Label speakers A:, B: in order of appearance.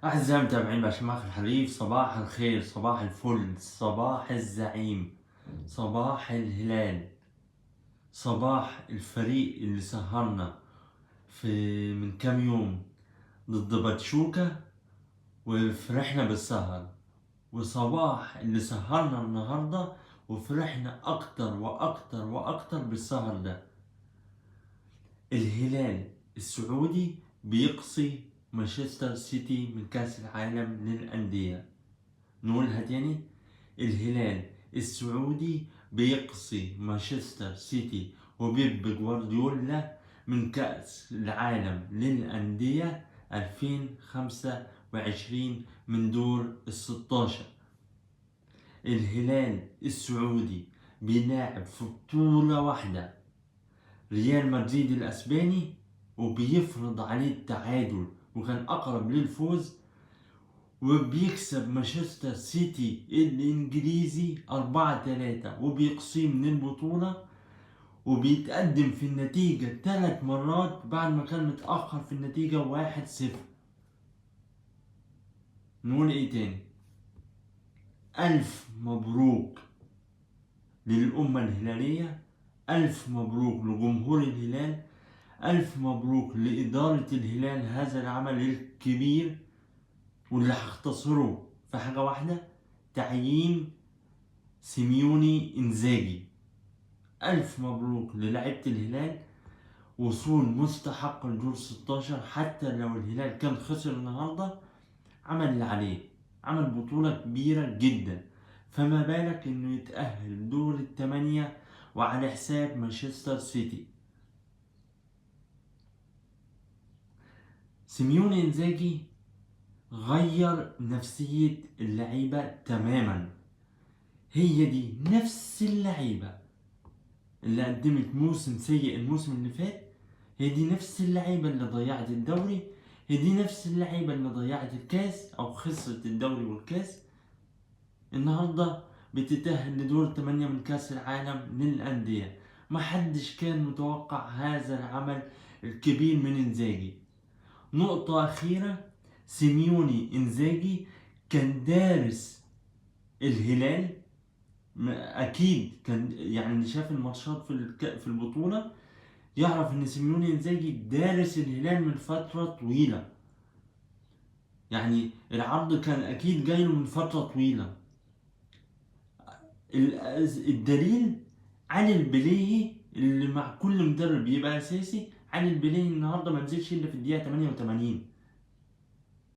A: أعزائي المتابعين بشماخ الحريف، صباح الخير، صباح الفل، صباح الزعيم، صباح الهلال، صباح الفريق اللي سهرنا من كام يوم ضد باتشوكا وفرحنا بالسهر، وصباح اللي سهرنا النهاردة وفرحنا أكتر وأكتر وأكتر بالسهر ده. الهلال السعودي بيقصي مانشستر سيتي من كأس العالم للأندية. نقولها تاني، الهلال السعودي بيقصي مانشستر سيتي وبيب جوارديولا من كأس العالم للأندية 2025 من دور ال16. الهلال السعودي بيلاعب في بطولة واحدة ريال مدريد الأسباني وبيفرض عليه التعادل، وكان أقرب للفوز، وبيكسب مانشستر سيتي الانجليزي 4-3 وبيقصيه من البطولة، وبيتقدم في النتيجة 3 مرات بعد ما كان متأخر في النتيجة 1-0. نقول ايه تاني؟ ألف مبروك للأمة الهلالية، ألف مبروك لجمهور الهلال، ألف مبروك لإدارة الهلال هذا العمل الكبير، واللي هختصره في حاجة واحدة: تعيين سيميوني إنزاجي. ألف مبروك للاعيبة الهلال، وصول مستحق لدور 16. حتى لو الهلال كان خسر النهاردة عمل اللي عليه، عمل بطولة كبيرة جدا، فما بالك انه يتأهل دور الثمانية وعلى حساب مانشستر سيتي. سيميوني إنزاجي غير نفسية اللعيبة تماما. هي دي نفس اللعيبة اللي قدمت موسم سيء الموسم اللي فات، هي دي نفس اللعيبة اللي ضيعت الدوري، هي دي نفس اللعيبة اللي ضيعت الكاس أو خسرت الدوري والكاس. النهاردة بتتأهل لدور 8 من كاس العالم للأندية. محدش كان متوقع هذا العمل الكبير من إنزاجي. نقطة أخيرة: سيميوني إنزاجي كان دارس الهلال، أكيد كان يعني اللي شاف الماتشات في البطولة يعرف ان سيميوني انزاجي دارس الهلال من فترة طويلة. يعني العرض كان اكيد جايله من فترة طويلة. الدليل علي البليهي اللي مع كل مدرب يبقى اساسي. علي البليهي النهارده ما نزلش الا في الدقيقة 88.